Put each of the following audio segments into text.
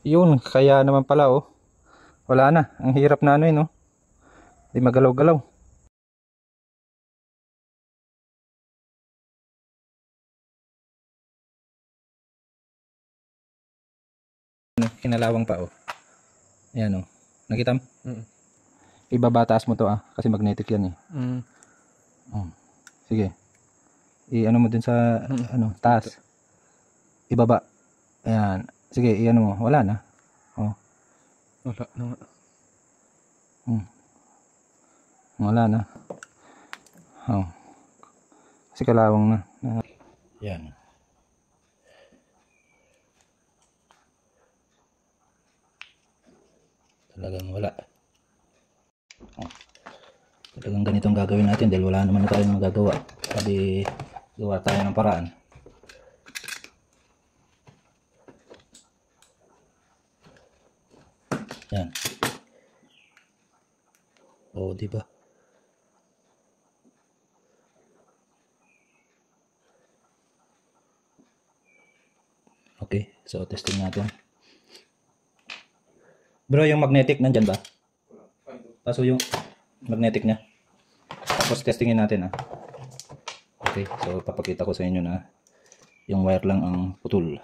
Yun, kaya naman pala oh. Wala na. Ang hirap na ano eh no. Di magalaw-galaw. Kinalawang pa oh. Ayan oh. Nakita mo? Ibabataas mo to kasi magnetic yan eh. Sige. I-ano mo din sa ano, taas. Ibaba. Ayan. Sige, i-ano mo. Wala na. Oh. Wala na nga. Wala na. Oh. Kasi kalawang na. Yan. Talagang wala. Oh. Talagang ganitong gagawin natin dahil wala naman na tayong magagawa. Sabi, gawa tayo ng paraan. Yan. Oh, di ba? Okay, so testing natin. Bro, yung magnetic nandyan ba? Paso yung magnetic niya. Tapos testingin natin Okay, so papakita ko sa inyo na yung wire lang ang putol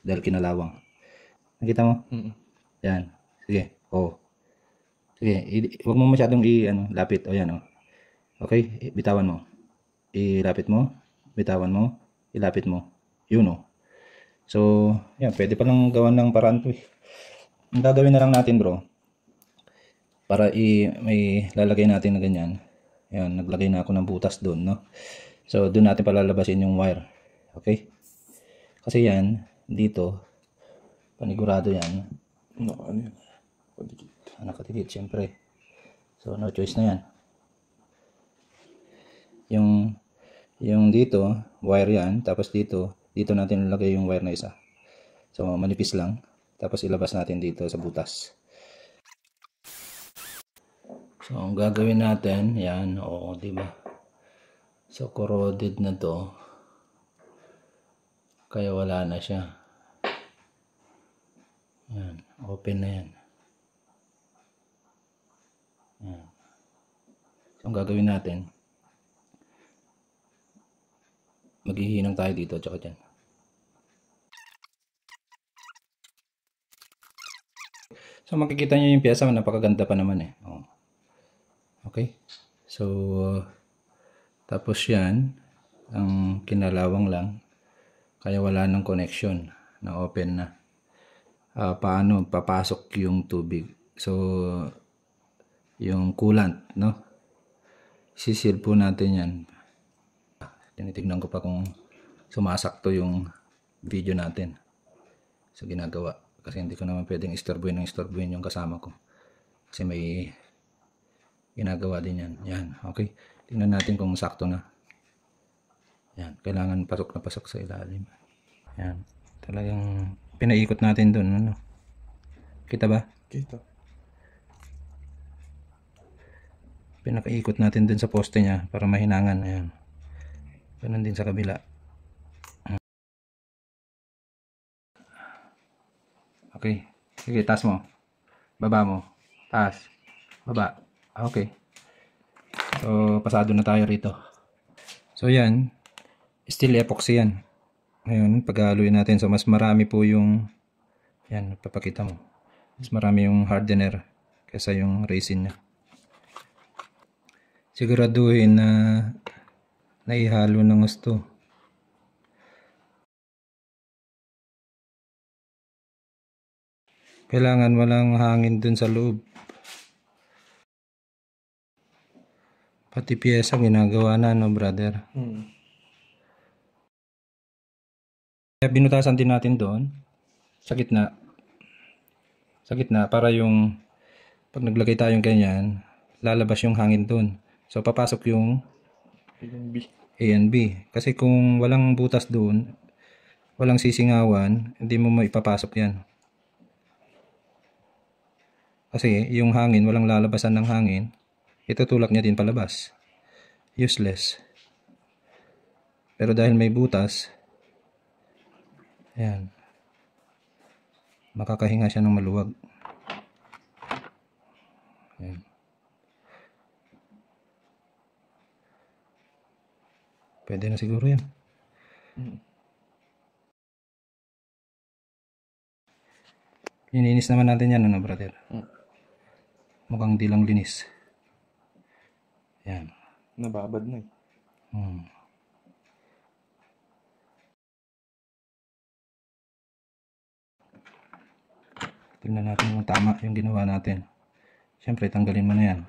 dahil kinalawang. Nakita mo? Yan. Sige. Oh. Sige, huwag mo masyadong lapit. O yan Okay, bitawan mo. Ilapit mo, bitawan mo, ilapit mo. Yun So, yan, pwede pa lang gawan ng paraan to eh. Ang gagawin na lang natin bro, para may lalagay natin na ganyan. Yan, naglagay na ako ng butas doon, no? So, doon natin palalabasin yung wire. Okay? Kasi yan, dito, panigurado yan. Ano yan? Nakadikit, syempre. So, no choice na yan. Yung dito, wire yan. Tapos dito natin nilagay yung wire na isa. So, manipis lang. Tapos ilabas natin dito sa butas. So, ang gagawin natin, yan, diba? So, corroded na to. Kaya wala na siya. Yan, open na yan. Yan. So, ang gagawin natin, maghihinang tayo dito, tsaka dyan. So, makikita nyo yung piyesa, napakaganda pa naman eh. Okay? So, tapos yan, ang kinalawang lang, kaya wala ng connection, na open na. Paano papasok yung tubig? So, yung coolant, no? Sisil po natin yan. Tinitignan ko pa kung sumasakto yung video natin sa ginagawa. Kasi hindi ko naman pwedeng istorbuhin yung kasama ko. Kasi may ginagawa din yan. Yan, okay. Tingnan natin kung sakto na. Yan, kailangan pasok na pasok sa ilalim. Yan, talagang pinaikot natin dun. Kita ba? Kita. Pinakaikot natin dun sa poste niya para mahinangan. Ayan. Ganun din sa kabila. Okay. Sige, taas mo. Baba mo. Taas. Baba. Okay. So, pasado na tayo rito. So, yan. Steel epoxy yan. Ngayon, paghaluin natin. So, mas marami po yung yan, papakita mo. Mas marami yung hardener kaysa yung resin niya. Siguraduhin na naihalo ng gusto. Kailangan walang hangin dun sa loob. Pati piyesa ginagawa na, no brother? Kaya binutasan din natin doon sa gitna. Sa gitna para yung pag naglagay tayong ganyan, lalabas yung hangin doon. So papasok yung A and B. Kasi kung walang butas doon, walang sisingawan, hindi mo maipapasok yan. Kasi yung hangin, walang lalabasan ng hangin, itutulak niya din palabas. Useless. Pero dahil may butas, ayan, makakahinga siya ng maluwag. Ayan. Pwede na siguro yan. Lininis naman natin yan, ano brother? Mukhang di lang linis. Yan. Nababad na eh. Tingnan natin kung tama yung ginawa natin. Siyempre, tanggalin mo na yan.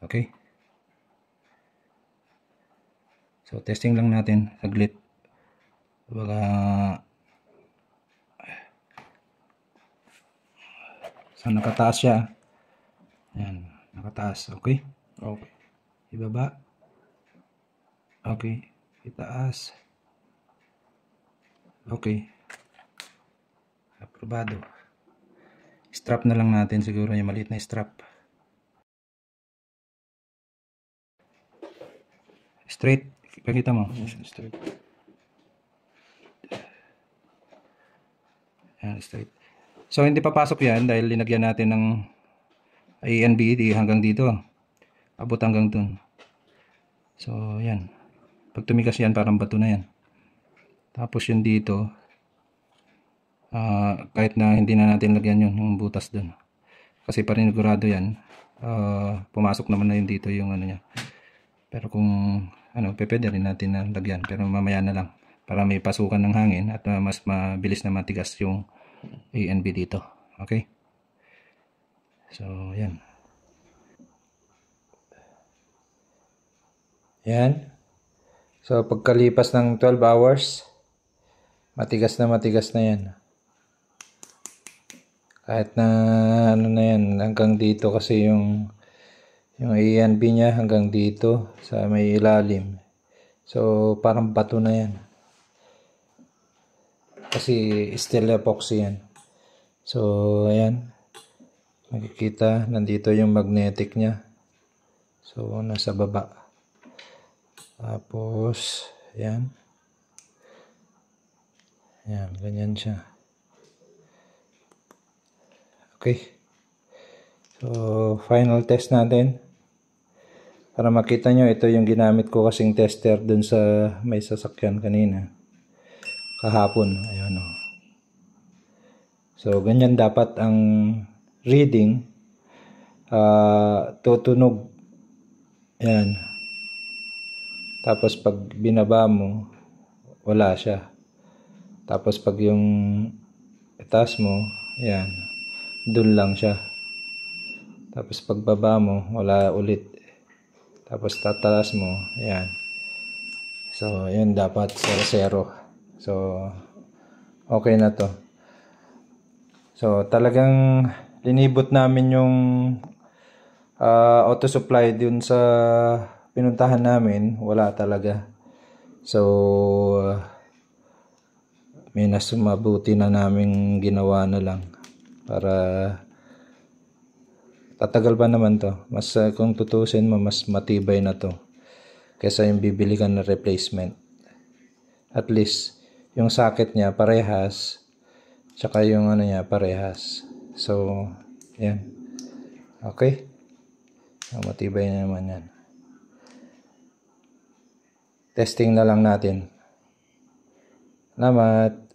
Okay. So, testing lang natin. Saglit. Baka so, nakataas siya. Yan. Nakataas. Okay. Okay. Ibaba. Okay. Itaas. Okay. Aprobado. Strap na lang natin siguro yung maliit na strap. Straight. Pakita mo. Straight. Yan, straight. So, hindi papasok yan dahil linagyan natin ng ANB hanggang dito. Abot hanggang dun. So, yan. Pag tumigas yan, parang bato na yan. Tapos yun dito, kahit na hindi na natin lagyan yun, yung butas dun. Kasi parinigurado yan, pumasok naman na yun dito yung ano niya. Pero kung pwede rin natin na lagyan. Pero mamaya na lang. Para may pasukan ng hangin at mas mabilis na matigas yung ANB dito. Okay? So, yan. Yan. So, pagkalipas ng 12 hours, matigas na yan. Kahit na ano na yan, hanggang dito kasi yung ANB niya hanggang dito sa may ilalim. So, parang bato na yan. Kasi steel epoxy yan. So, ayan. Makikita, nandito yung magnetic niya. So, nasa baba. Tapos, ayan. Ayan, ganyan siya. Okay. So, final test natin. Para makita nyo, ito yung ginamit ko kasing tester dun sa may sasakyan kanina. Kahapon. Ayan o. So, ganyan dapat ang reading. Tutunog. Ayan. Tapos, pag binaba mo, wala siya. Tapos, pag yung itaas mo, ayan. Dun lang siya. Tapos pagbaba mo, wala ulit. Tapos tataas mo, ayan. So, yun dapat 0-0. So, okay na to. So, talagang linibot namin yung auto supply dun sa pinuntahan namin. Wala talaga. So, may nasumabuti na namin ginawa na lang. Para tatagal pa naman to. Mas kung tutusin mo, mas matibay na to kaysa yung bibili ka na replacement. At least yung socket niya parehas, tsaka yung ano niya parehas. So, yan. Okay? So, matibay na naman yan. Testing na lang natin. Salamat.